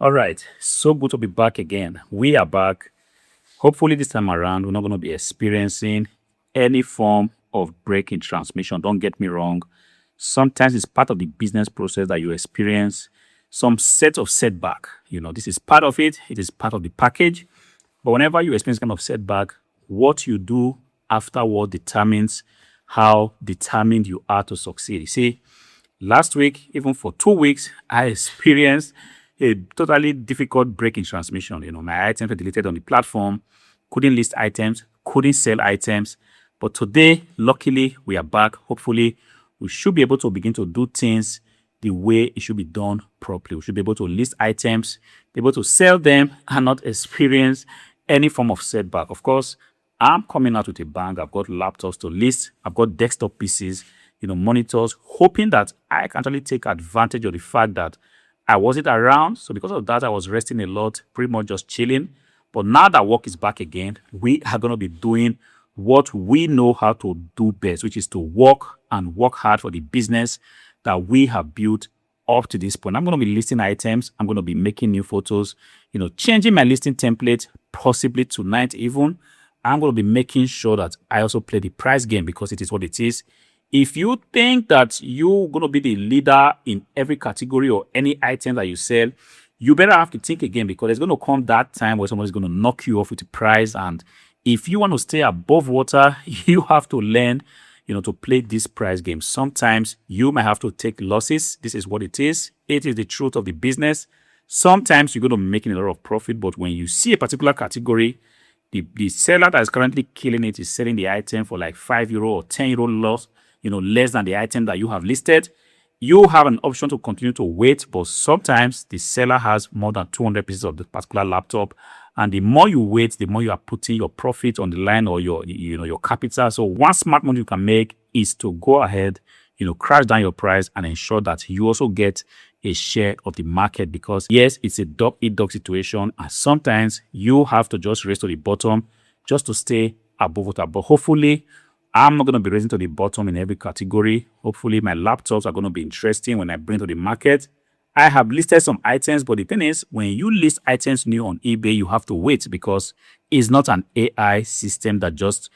All right, so good to be back again. We are back. Hopefully, this time around, we're not going to be experiencing any form of break in transmission. Don't get me wrong. Sometimes it's part of the business process that you experience some set of setback. This is part of it. It is part of the package. But whenever you experience kind of setback, what you do afterward determines how determined you are to succeed. You see, last week, even for 2 weeks, I experienced a totally difficult break in transmission. My items were deleted on the platform, couldn't list items, couldn't sell items. But today, luckily, we are back. Hopefully, we should be able to begin to do things the way it should be done properly. We should be able to list items, be able to sell them, and not experience any form of setback. Of course, I'm coming out with a bang. I've got laptops to list. I've got desktop PCs, monitors, hoping that I can actually take advantage of the fact that I wasn't around. So because of that, I was resting a lot, pretty much just chilling. But now that work is back again, we are going to be doing what we know how to do best, which is to work and work hard for the business that we have built up to this point. I'm going to be listing items. I'm going to be making new photos, changing my listing template, possibly tonight even. I'm going to be making sure that I also play the price game because it is what it is. If you think that you're going to be the leader in every category or any item that you sell, you better have to think again because there's going to come that time where somebody's going to knock you off with the price. And if you want to stay above water, you have to learn, to play this price game. Sometimes you might have to take losses. This is what it is. It is the truth of the business. Sometimes you're going to be making a lot of profit, but when you see a particular category, the seller that is currently killing it is selling the item for like €5 or €10 loss, less than the item that you have listed. You have an option to continue to wait, but sometimes the seller has more than 200 pieces of the particular laptop. And the more you wait, the more you are putting your profit on the line or your capital. So one smart move you can make is to go ahead, crash down your price and ensure that you also get a share of the market because yes, it's a dog eat dog situation. And sometimes you have to just race to the bottom just to stay above water. But hopefully, I'm not going to be raising to the bottom in every category. Hopefully, my laptops are going to be interesting when I bring to the market. I have listed some items, but the thing is, when you list items new on eBay, you have to wait because it's not an AI system that just,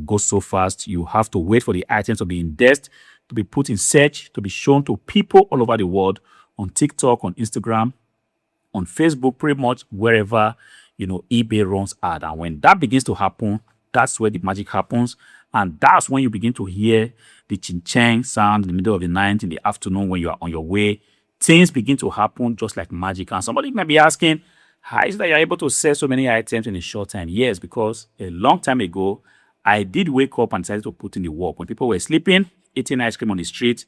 goes so fast. You have to wait for the items to be indexed, to be put in search, to be shown to people all over the world on TikTok, on Instagram, on Facebook, pretty much wherever, eBay runs ad. And when that begins to happen, that's where the magic happens. And that's when you begin to hear the ching-chang sound in the middle of the night, in the afternoon when you are on your way. Things begin to happen just like magic. And somebody might be asking, how is it that you're able to sell so many items in a short time? Yes, because a long time ago, I did wake up and decided to put in the work. When people were sleeping, eating ice cream on the street,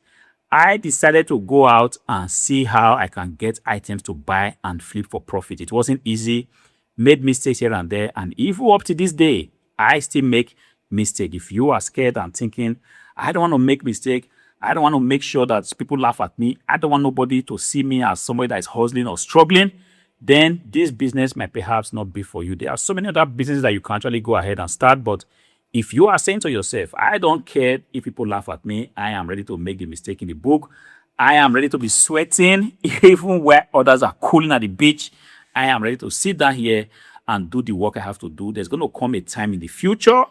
I decided to go out and see how I can get items to buy and flip for profit. It wasn't easy, made mistakes here and there. And even up to this day, I still make mistake. If you are scared and thinking, I don't want to make mistake, I don't want to make sure that people laugh at me, I don't want nobody to see me as somebody that is hustling or struggling, then this business might perhaps not be for you. There are so many other businesses that you can actually go ahead and start. But if you are saying to yourself, I don't care if people laugh at me, I am ready to make the mistake in the book, I am ready to be sweating even where others are cooling at the beach, I am ready to sit down here and do the work I have to do, there's going to come a time in the future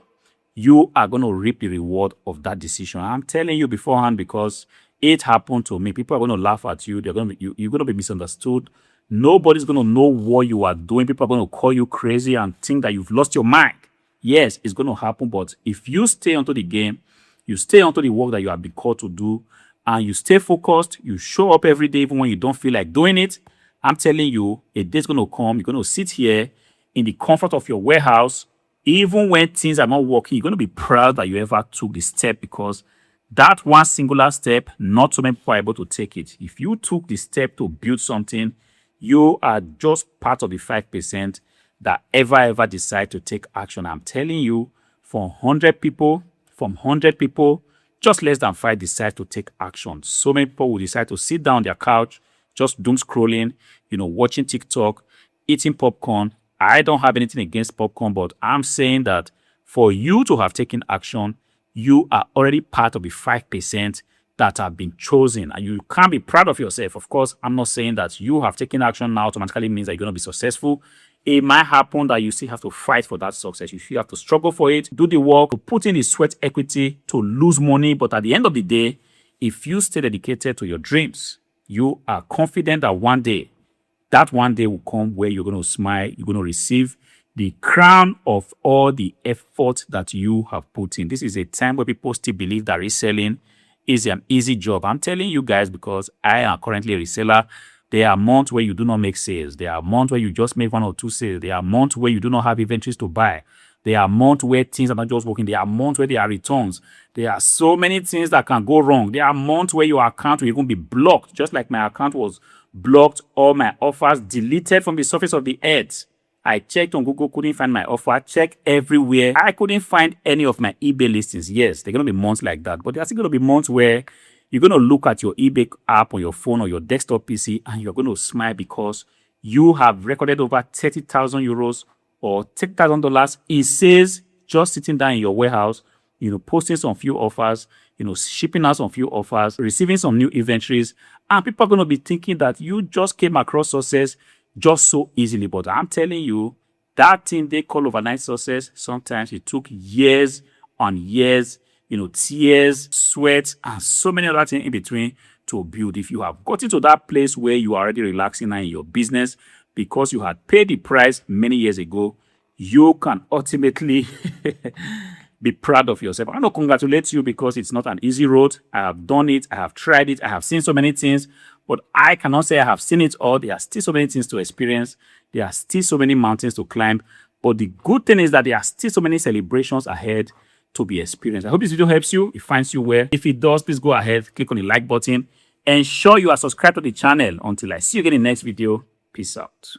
you are going to reap the reward of that decision. I'm telling you beforehand because it happened to me. People are going to laugh at you. You're going to be misunderstood. Nobody's going to know what you are doing. People are going to call you crazy and think that you've lost your mind. Yes, it's going to happen. But if you stay onto the game, you stay onto the work that you have been called to do, and you stay focused, you show up every day even when you don't feel like doing it, I'm telling you, a day's going to come. You're going to sit here in the comfort of your warehouse. Even when things are not working, you're going to be proud that you ever took the step because that one singular step, not so many people are able to take it. If you took the step to build something, you are just part of the 5% that ever decide to take action. I'm telling you, from 100 people, just less than 5 decide to take action. So many people will decide to sit down on their couch, just doom scrolling, watching TikTok, eating popcorn. I don't have anything against popcorn, but I'm saying that for you to have taken action, you are already part of the 5% that have been chosen, and you can't be proud of yourself. Of course, I'm not saying that you have taken action now automatically means that you're going to be successful. It might happen that you still have to fight for that success. You still have to struggle for it, do the work, to put in the sweat equity, to lose money. But at the end of the day, if you stay dedicated to your dreams, you are confident that that one day will come where you're going to smile, you're going to receive the crown of all the effort that you have put in. This is a time where people still believe that reselling is an easy job. I'm telling you guys because I am currently a reseller. There are months where you do not make sales. There are months where you just make 1 or 2 sales. There are months where you do not have inventories to buy. There are months where things are not just working. There are months where there are returns. There are so many things that can go wrong. There are months where your account will even be blocked, just like my account was blocked, all my offers deleted from the surface of the earth. I checked on Google, couldn't find my offer, checked everywhere. I couldn't find any of my eBay listings. Yes, there are going to be months like that, but there's still going to be months where you're going to look at your eBay app on your phone or your desktop PC and you're going to smile because you have recorded over 30,000 euros or $30,000 in sales just sitting down in your warehouse, posting some few offers, shipping out some few offers, receiving some new inventories. And people are going to be thinking that you just came across success just so easily. But I'm telling you, that thing they call overnight success, sometimes it took years on years, tears, sweat, and so many other things in between to build. If you have gotten to that place where you are already relaxing now in your business because you had paid the price many years ago, you can ultimately be proud of yourself. I want to congratulate you because it's not an easy road. I have done it. I have tried it. I have seen so many things, but I cannot say I have seen it all. There are still so many things to experience. There are still so many mountains to climb. But the good thing is that there are still so many celebrations ahead to be experienced. I hope this video helps you. It finds you well. If it does, please go ahead, click on the like button. Ensure you are subscribed to the channel. Until I see you again in the next video. Peace out.